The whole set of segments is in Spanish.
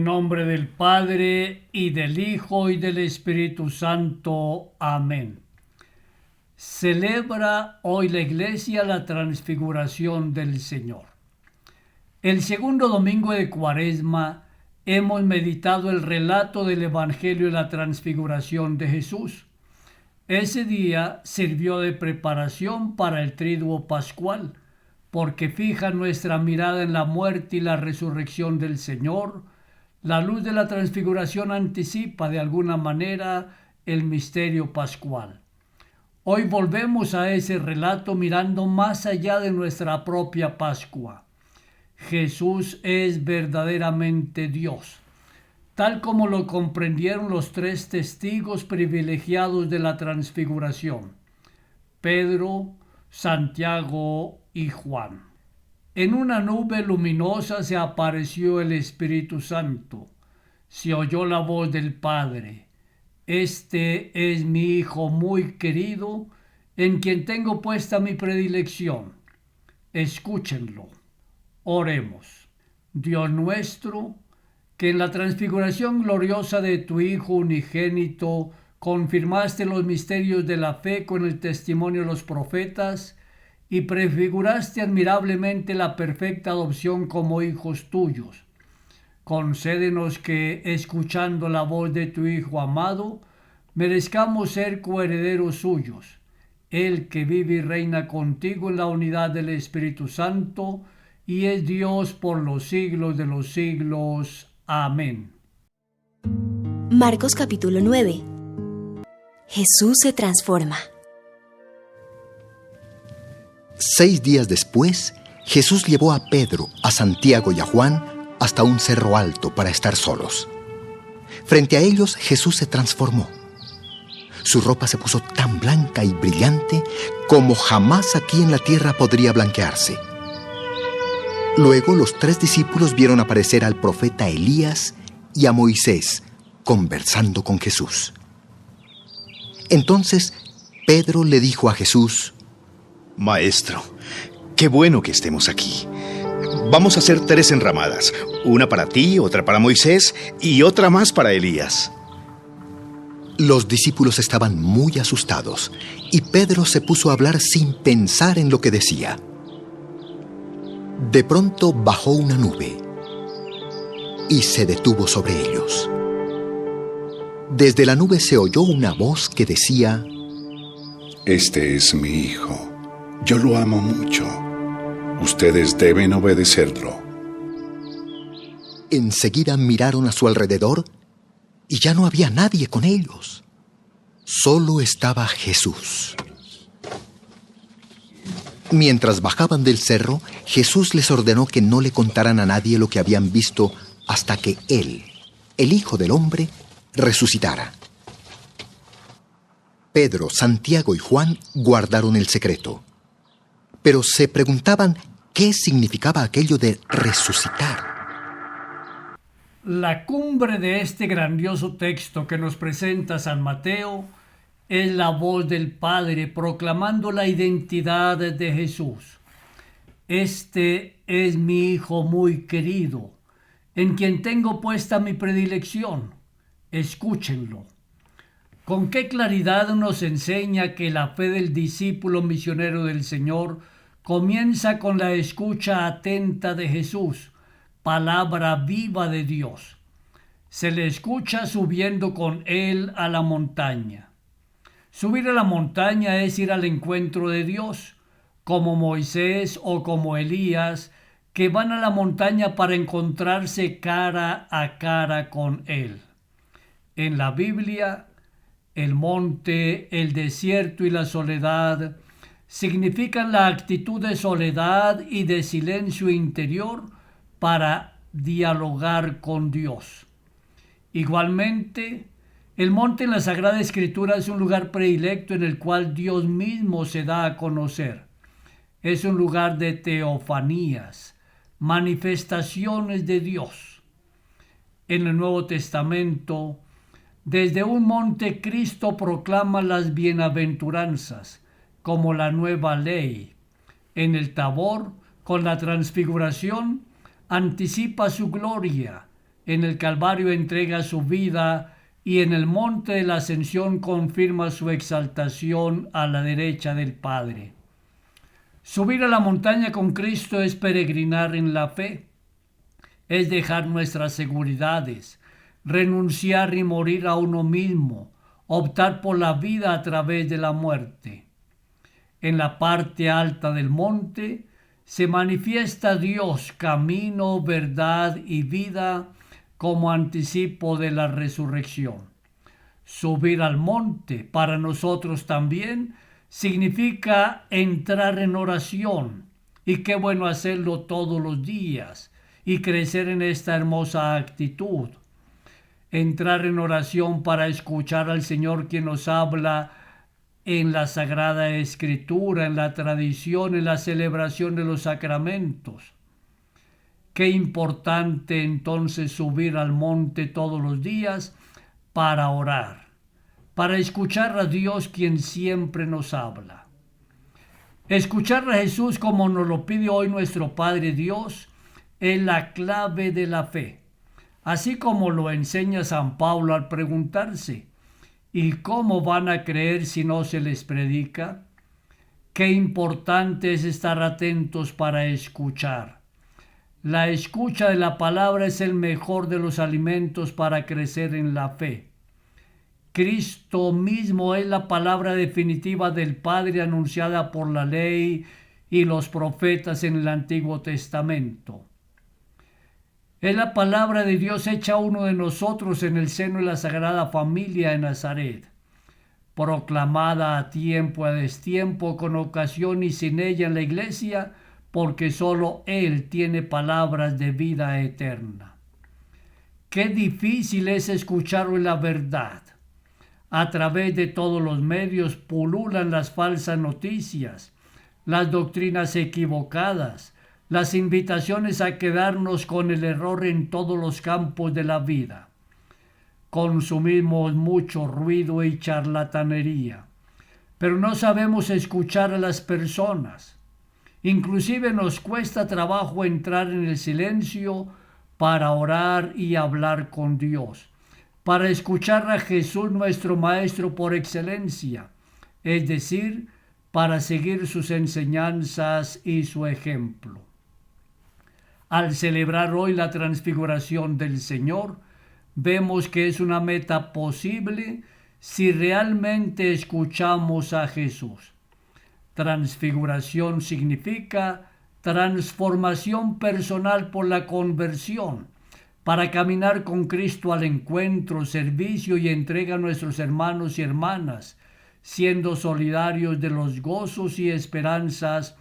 el nombre del Padre, y del Hijo, y del Espíritu Santo. Amén. Celebra hoy la Iglesia la transfiguración del Señor. El segundo domingo de Cuaresma hemos meditado el relato del Evangelio de la transfiguración de Jesús. Ese día sirvió de preparación para el triduo pascual, porque fija nuestra mirada en la muerte y la resurrección del Señor. La luz de la transfiguración anticipa de alguna manera el misterio pascual. Hoy volvemos a ese relato mirando más allá de nuestra propia Pascua. Jesús es verdaderamente Dios, tal como lo comprendieron los tres testigos privilegiados de la transfiguración: Pedro, Santiago y Juan. En una nube luminosa se apareció el Espíritu Santo. Se oyó la voz del Padre: Este es mi Hijo muy querido, en quien tengo puesta mi predilección. Escúchenlo. Oremos. Dios nuestro, que en la transfiguración gloriosa de tu Hijo unigénito confirmaste los misterios de la fe con el testimonio de los profetas y prefiguraste admirablemente la perfecta adopción como hijos tuyos. Concédenos que, escuchando la voz de tu Hijo amado, merezcamos ser coherederos suyos, Él que vive y reina contigo en la unidad del Espíritu Santo, y es Dios por los siglos de los siglos. Amén. Marcos capítulo 9. Jesús se transforma. 6 días después, Jesús llevó a Pedro, a Santiago y a Juan hasta un cerro alto para estar solos. Frente a ellos, Jesús se transformó. Su ropa se puso tan blanca y brillante como jamás aquí en la tierra podría blanquearse. Luego los 3 discípulos vieron aparecer al profeta Elías y a Moisés conversando con Jesús. Entonces Pedro le dijo a Jesús: Maestro, qué bueno que estemos aquí. Vamos a hacer 3 enramadas, una para ti, otra para Moisés y otra más para Elías. Los discípulos estaban muy asustados y Pedro se puso a hablar sin pensar en lo que decía. De pronto bajó una nube y se detuvo sobre ellos. Desde la nube se oyó una voz que decía: Este es mi hijo, yo lo amo mucho. Ustedes deben obedecerlo. Enseguida miraron a su alrededor y ya no había nadie con ellos. Solo estaba Jesús. Mientras bajaban del cerro, Jesús les ordenó que no le contaran a nadie lo que habían visto hasta que Él, el Hijo del Hombre, resucitara. Pedro, Santiago y Juan guardaron el secreto, pero se preguntaban qué significaba aquello de resucitar. La cumbre de este grandioso texto que nos presenta San Mateo es la voz del Padre proclamando la identidad de Jesús. Este es mi Hijo muy querido, en quien tengo puesta mi predilección. Escúchenlo. Con qué claridad nos enseña que la fe del discípulo misionero del Señor comienza con la escucha atenta de Jesús, palabra viva de Dios. Se le escucha subiendo con Él a la montaña. Subir a la montaña es ir al encuentro de Dios, como Moisés o como Elías, que van a la montaña para encontrarse cara a cara con Él. En la Biblia, el monte, el desierto y la soledad significan la actitud de soledad y de silencio interior para dialogar con Dios. Igualmente, el monte en la Sagrada Escritura es un lugar predilecto en el cual Dios mismo se da a conocer. Es un lugar de teofanías, manifestaciones de Dios. En el Nuevo Testamento, desde un monte Cristo proclama las bienaventuranzas, como la nueva ley. En el Tabor, con la transfiguración, anticipa su gloria, En el Calvario entrega su vida y en el monte de la Ascensión confirma su exaltación a la derecha del Padre. Subir a la montaña con Cristo es peregrinar en la fe, es dejar nuestras seguridades, renunciar y morir a uno mismo, optar por la vida a través de la muerte. En la parte alta del monte se manifiesta Dios, camino, verdad y vida, como anticipo de la resurrección. Subir al monte para nosotros también significa entrar en oración, y qué bueno hacerlo todos los días y crecer en esta hermosa actitud. Entrar en oración para escuchar al Señor quien nos habla en la Sagrada Escritura, en la tradición, en la celebración de los sacramentos. Qué importante entonces subir al monte todos los días para orar, para escuchar a Dios quien siempre nos habla. Escuchar a Jesús como nos lo pide hoy nuestro Padre Dios es la clave de la fe, así como lo enseña San Pablo al preguntarse: ¿y cómo van a creer si no se les predica? Qué importante es estar atentos para escuchar. La escucha de la palabra es el mejor de los alimentos para crecer en la fe. Cristo mismo es la palabra definitiva del Padre anunciada por la ley y los profetas en el Antiguo Testamento. Es la palabra de Dios hecha uno de nosotros en el seno de la Sagrada Familia de Nazaret, proclamada a tiempo, a destiempo, con ocasión y sin ella en la Iglesia, porque solo Él tiene palabras de vida eterna. Qué difícil es escucharlo en la verdad. A través de todos los medios pululan las falsas noticias, las doctrinas equivocadas, las invitaciones a quedarnos con el error en todos los campos de la vida. Consumimos mucho ruido y charlatanería, pero no sabemos escuchar a las personas. Inclusive nos cuesta trabajo entrar en el silencio para orar y hablar con Dios, para escuchar a Jesús nuestro Maestro por excelencia, es decir, para seguir sus enseñanzas y su ejemplo. Al celebrar hoy la transfiguración del Señor, vemos que es una meta posible si realmente escuchamos a Jesús. Transfiguración significa transformación personal por la conversión, para caminar con Cristo al encuentro, servicio y entrega a nuestros hermanos y hermanas, siendo solidarios de los gozos y esperanzas,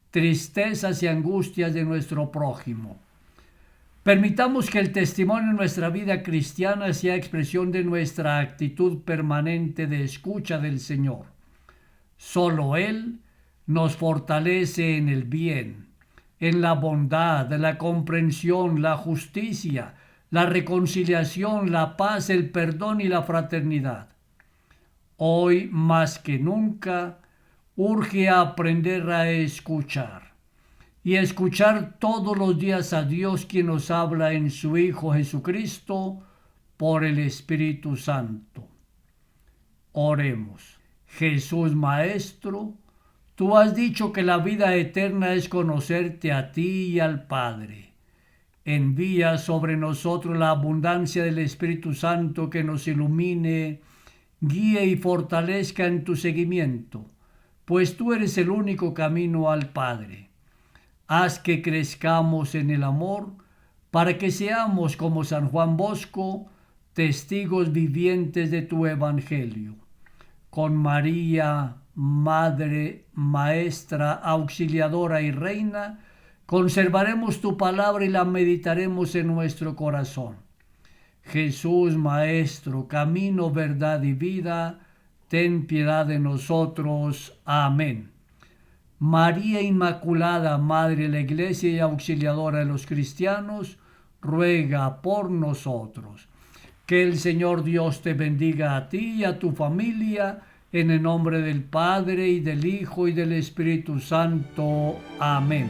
tristezas y angustias de nuestro prójimo. Permitamos que el testimonio de nuestra vida cristiana sea expresión de nuestra actitud permanente de escucha del Señor. Solo Él nos fortalece en el bien, en la bondad, la comprensión, la justicia, la reconciliación, la paz, el perdón y la fraternidad. Hoy más que nunca urge a aprender a escuchar y a escuchar todos los días a Dios quien nos habla en su Hijo Jesucristo por el Espíritu Santo. Oremos. Jesús Maestro, tú has dicho que la vida eterna es conocerte a ti y al Padre. Envía sobre nosotros la abundancia del Espíritu Santo que nos ilumine, guíe y fortalezca en tu seguimiento, pues tú eres el único camino al Padre. Haz que crezcamos en el amor, para que seamos, como San Juan Bosco, testigos vivientes de tu Evangelio. Con María, Madre, Maestra, Auxiliadora y Reina, conservaremos tu palabra y la meditaremos en nuestro corazón. Jesús, Maestro, camino, verdad y vida, ten piedad de nosotros. Amén. María Inmaculada, Madre de la Iglesia y Auxiliadora de los cristianos, ruega por nosotros. Que el Señor Dios te bendiga a ti y a tu familia, en el nombre del Padre, y del Hijo, y del Espíritu Santo. Amén.